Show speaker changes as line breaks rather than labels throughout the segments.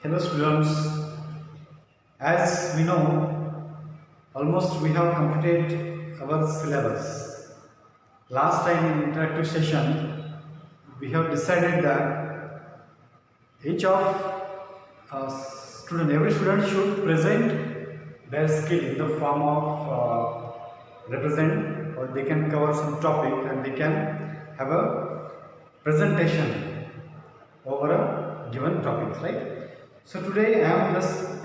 Hello students, as we know, almost we have completed our syllabus. Last time in interactive session, we have decided that each of every student should present their skill in the form of represent, or they can cover some topic and they can have a presentation over a given topic, right? So today I am just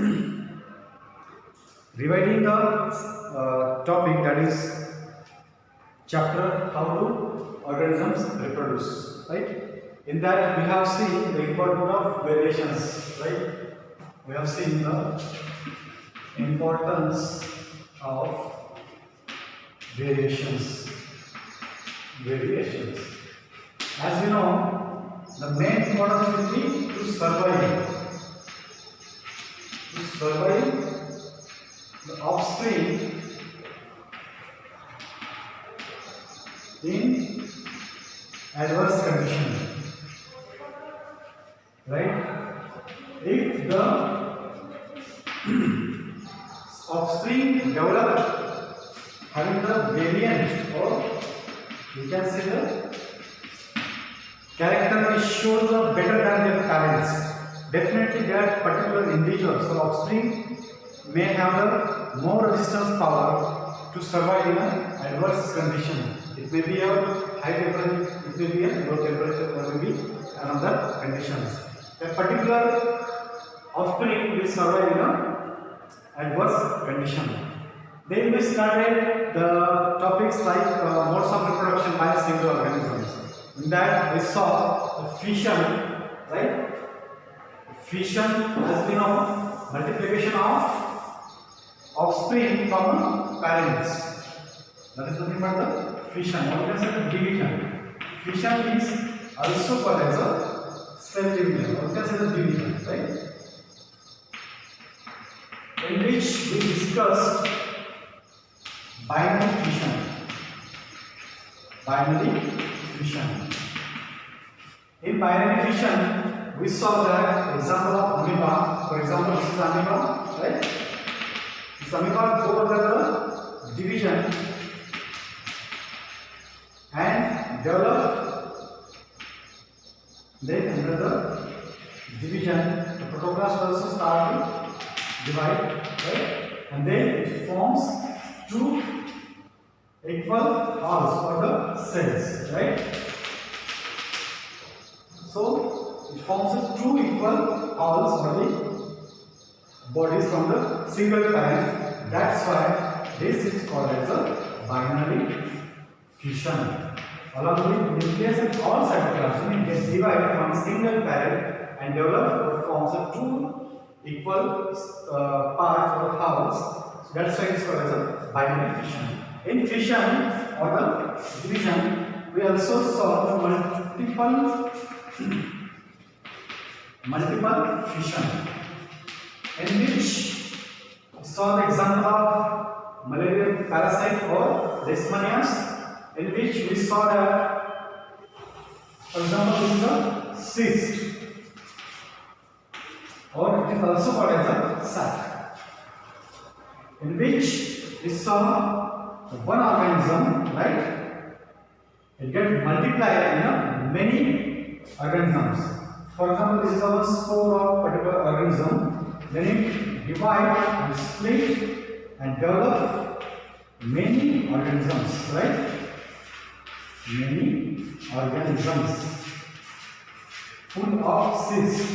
reviving the topic, that is chapter how do organisms reproduce, right? In that we have seen the importance of variations, right? We have seen the importance of variations. As you know, the main importance will be to survive. The offspring in adverse condition, right? If the offspring developed having the variant, or you can say the character which shows up better than their parents, definitely that particular individuals or offspring may have the more resistance power to survive in an adverse condition. It may be a high temperature, it may be a low temperature, or maybe another conditions. That particular offspring will survive in an adverse condition. Then we started the topics like modes of reproduction by single organisms. In that we saw the fission, right? Fission, as we know, multiplication of offspring from parents. That is nothing but the fission, or you can say the division. Fission is also called as a cell division, or you can say the division, right? In which we discussed binary fission. In binary fission, we saw that example of amoeba. For example, this is amoeba, right? This amoeba go under the division and develop. Then under the division, the protoplast also start to divide, right? And then it forms two equal halves for the cells, right? So it forms two equal halves for the bodies from the single parent. That's why this is called as a binary fission. Along with nucleus and all cytoplasm, it gets divided from single parent and develop or forms a two equal parts or halves. That's why it is called as a binary fission. In fission or the division, we also saw the multiple fission, in which we saw the example of malaria parasite or leishmaniasis, in which we saw that, for example, this is a cyst, or it is also called as a sac, in which we saw one organism, right? It gets multiplied in many organisms. For example, this is our spore of particular organism. Then it divides and split and develop many organisms, right? Many organisms full of cysts,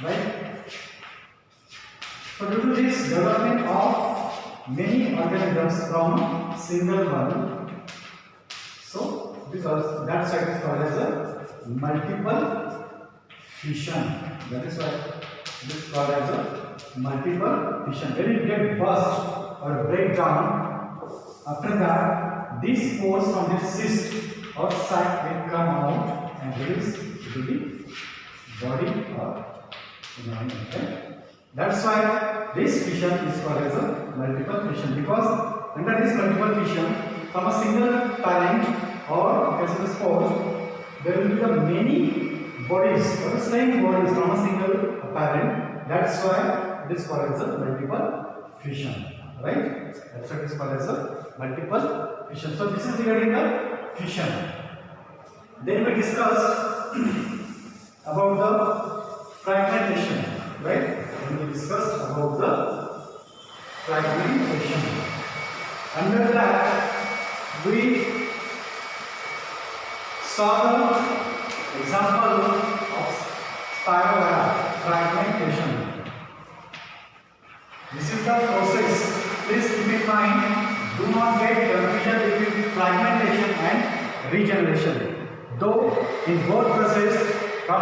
right? So due to this development of many organisms from single one, so this also, that's why it is called as a multiple fission. That is why it is called as a multiple fission. When it gets burst or break down, after that these spores from the cyst or sac will come out and release to the body or environment, right? That's why this fission is called as a multiple fission, because under this multiple fission, from a single parent or you can say the spores, there will be the many bodies or the same bodies from a single parent. That's why it is called as a multiple fission, right? That's why it is called as a multiple fission. So this is regarding the fission. Then we discussed about the fragmentation, right? When we discussed about the fragmentation. Under that, we saw the example of spiral fragmentation. This is the process. Please keep in mind, do not get confusion between fragmentation and regeneration. Though in both processes, from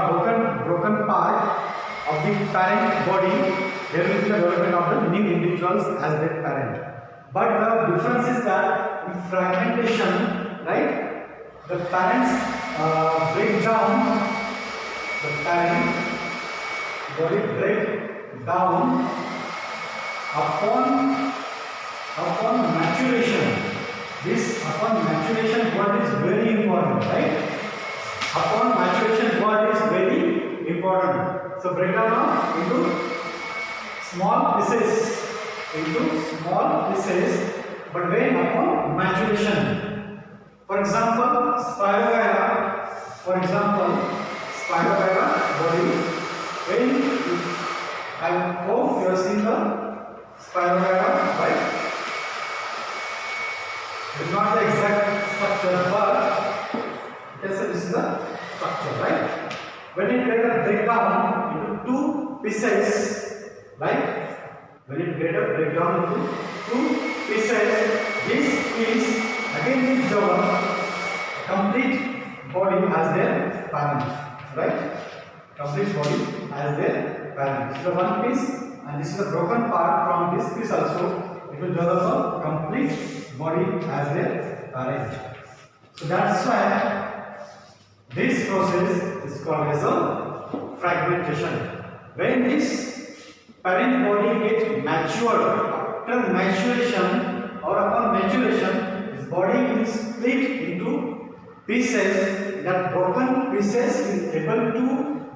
broken part of the parent body, there will be the development of the new individuals as their parent. But the difference is that in fragmentation, right, the parents break down, the parent body break down upon maturation. This upon maturation word is very important, right? Upon maturation word is very important. So breakdown of into small pieces, but when upon maturation. For example, Spirogyra body. When I hope you have seen the Spirogyra, right? It is not the exact structure, but yes, this is the structure, right? When it break down into two pieces, right? When it break down into two pieces, this piece again is developed complete body as their parent, right? Complete body as their parent. This is the one piece, and this is the broken part from this piece also. It will develop a complete body as their parent. So that's why this process is called as a fragmentation. When this parent body gets matured, after maturation or upon maturation, this body will split into pieces. That broken pieces will able to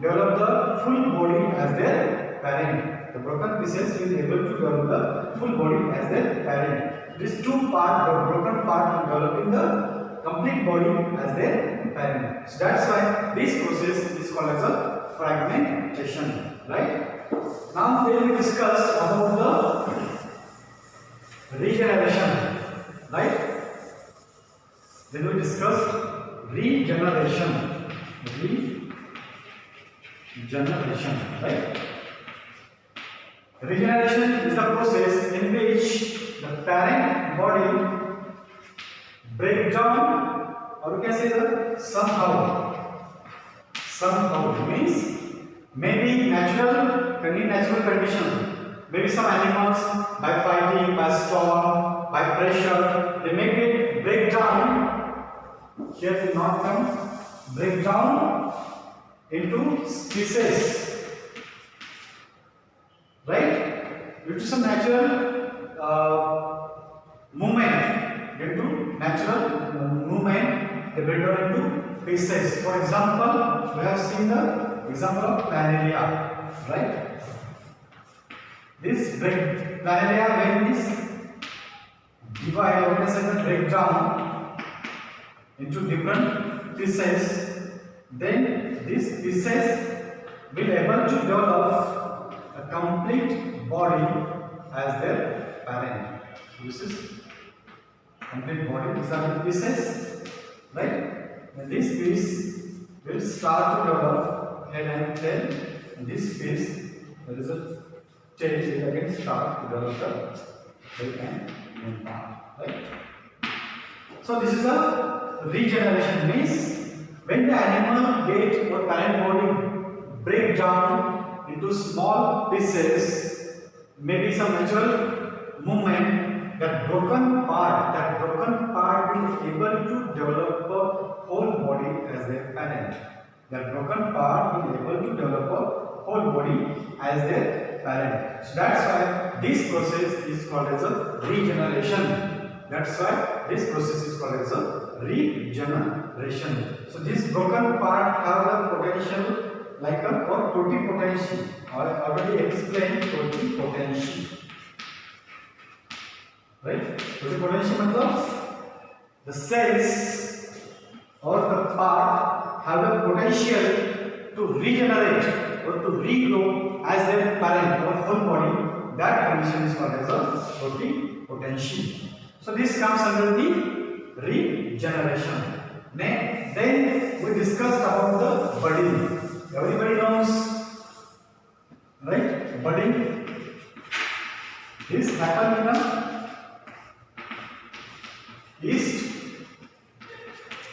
develop the full body as their parent. The broken pieces will able to develop the full body as their parent. These two parts, the broken part, will develop in the complete body as their parent. So that's why this process is called as a fragmentation, right? Now we will discuss about the regeneration, right? Then we discuss regeneration, right? Regeneration is the process in which the parent body break down, or you can say that somehow means maybe natural condition. Maybe some animals by fighting, by storm, by pressure, they make it break down. Here will not come break down into pieces, right? Due to some natural movement, they break down into pieces. For example, we have seen the example of planaria, right? This planaria, when this divide or break down into different pieces, then these pieces will able to develop a complete body as their parent. So this is complete body. These are the pieces, right? And this piece will start to develop head and tail. And this piece, there is a tail, will again start to develop the head and part, right? So this is a regeneration, means when the animal get or parent body break down into small pieces, maybe some natural movement, that broken part will able to develop a whole body as their parent. That broken part will able to develop a whole body as their parent. So that's why this process is called as a regeneration. That's why this process is called as a regeneration. regeneration. So this broken part have the potential like a or totipotency. I already explained totipotency. Right? Totipotency means the cells or the part have the potential to regenerate or to regrow as their parent or whole body. That condition is called as a totipotency. So this comes under the regeneration. Then we discussed about the budding. Everybody knows, right? Budding. This happens in a yeast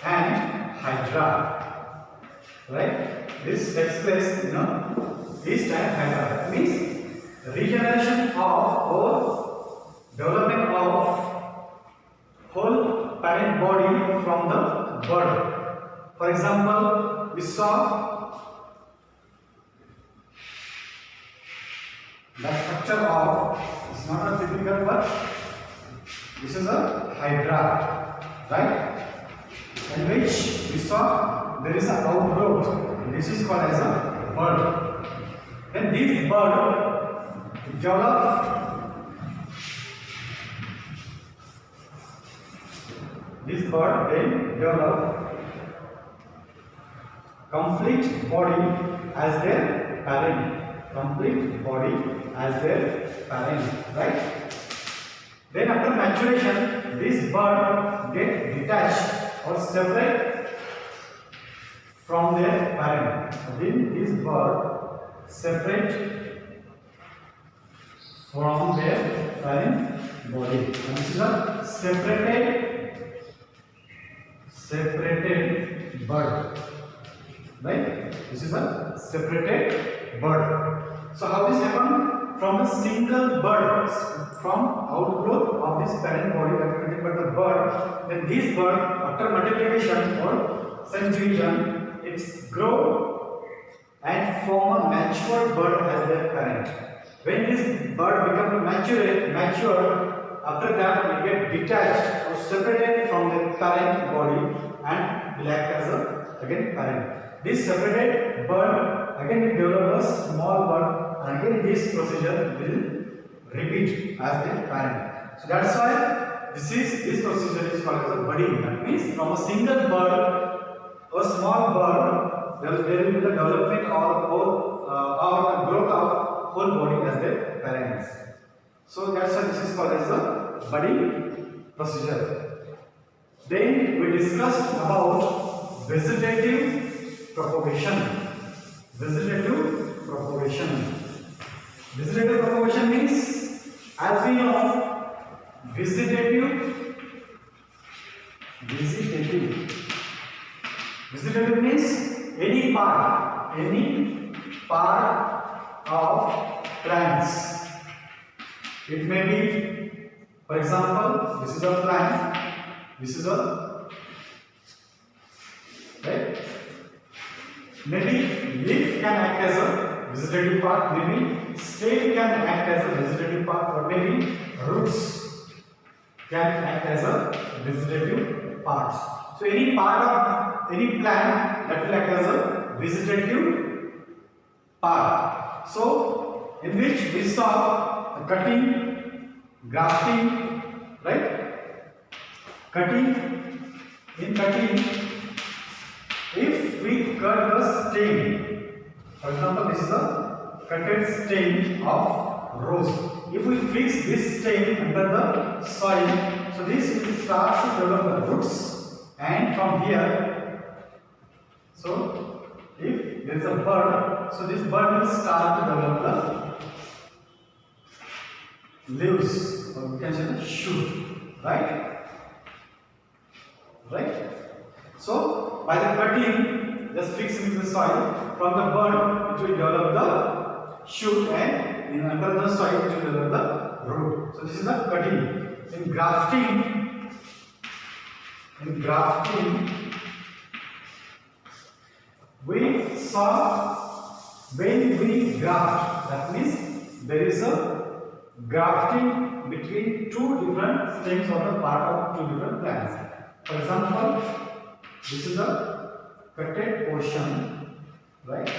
and hydra, right? This takes place in a yeast and hydra. That means regeneration of or development of whole parent body from the bird. For example, we saw the structure of, it's not a typical but this is a hydra, right? In which we saw there is an outgrowth. This is called as a bud. Then this bud develop. This bud then develop complete body as their parent. Complete body as their parent, right? Then after maturation, this bud get detached or separate from their parent. Then this bud separate from their parent body. And this is a separated bud. Right? This is a separated bud. So how this happen? From a single bud, from outgrowth of this parent body that but the bud, then this bud after multiplication or cell division, it's grow and form a mature bud as their parent. When this bud becomes mature, after that it get detached or separated from the parent body and will act as a again parent. This separated bud again will develop a small bud. And again this procedure will repeat as the parent. So that's why this procedure is called as a budding. That means from a single bud, a small bud, there will be the development or growth of whole body as their parents. So that's why this is called as a budding procedure. Then we discussed about vegetative propagation. Vegetative propagation. Vegetative propagation means, as we know, vegetative means any part of plants. It may be, for example, this is a plant, this is a, right? Maybe leaf can act as a vegetative part, maybe stem can act as a vegetative part, or maybe roots can act as a vegetative part. So any part of any plant that will act as a vegetative part. So in which we saw cutting, grafting, right? In cutting, if we cut the stem, for example, this is a cutted stem of rose. If we fix this stem under the soil, so this will start to develop the roots, and from here, so if there is a bud, so this bud will start to develop the leaves, or we can say the shoot, right? So by the cutting, just fixing the soil, from the bud it will develop the shoot, and under the soil it will develop the root. So this is the cutting. In grafting, we saw when we graft, that means there is a grafting between two different stems or the part of two different plants. For example, This is the cutted portion, right?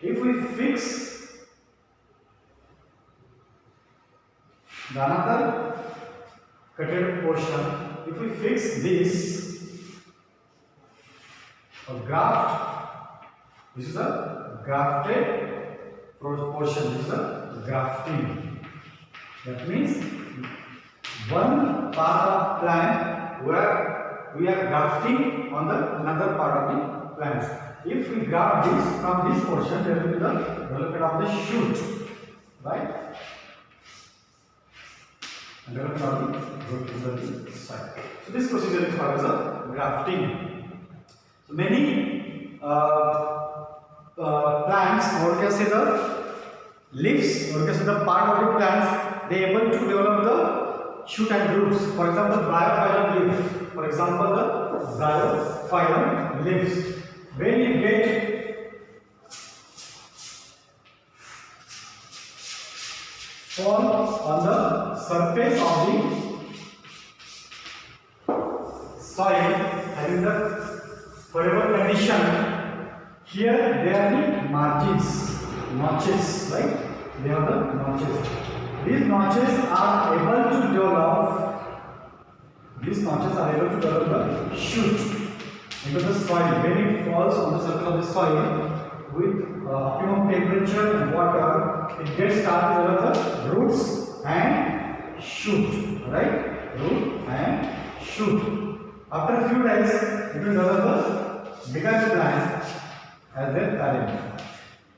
If we fix the another cutted portion, if we fix this or graft, this is a grafted portion, this is a grafting. That means one part of plant where we are grafting on the another part of the plants. If we graft this from this portion, there will be the development of the shoot, right? And development of the root in the side. So this procedure is called as a grafting. So many plants, or can say the leaves, or can say the part of the plants, they are able to develop the shoot and roots. For example, bryophyllum leaf. For example, the bryophyllum leaves. When you get fall on the surface of the soil having the forever condition, here there are the margins, notches, right? They have the notches. These notches are able to develop. These notches are able to develop the shoot into the soil. When it falls on the surface of the soil with optimum temperature and water, it gets started to develop the roots and shoot, right? Root and shoot. After a few days, it will develop the bigger plant as their parent.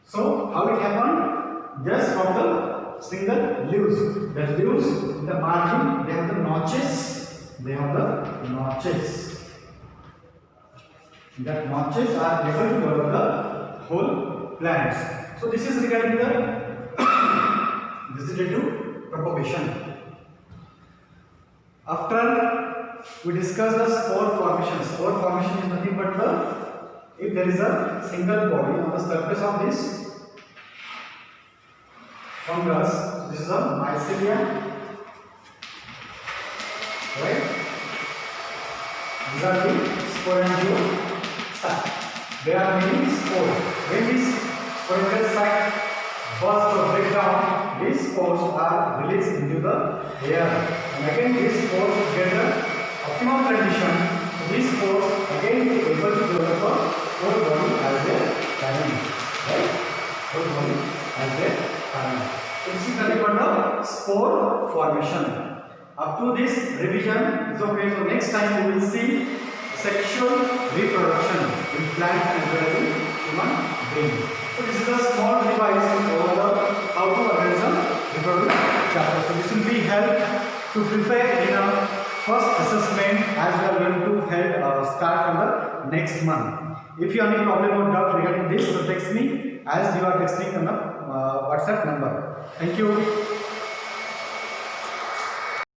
So, how it happened? Just from the single leaves. The leaves in the margin, they have the notches. They have the notches. That notches are able to develop the whole plants. So this is regarding the this is due to propagation. After we discuss the spore formation. Spore formation is nothing but the, if there is a single body on the surface of this fungus, this is a mycelium, right? These are the sporangial. There are many spores. When this sporangial sac bursts or break down, these spores are released into the air. And again, these spores get the optimum condition. These spores again be able to develop a whole body as their parent. Right? Whole body as their parent. So this is nothing but the spore formation. Up to this revision is okay. So next time we will see sexual reproduction in plants as well as in human being. So this is a small device over the how to organism reproduce chapter. So this will be help to prepare in a first assessment as we are going to start from the next month. If you have any problem or doubt regarding this, so text me as you are texting on the WhatsApp number. Thank you.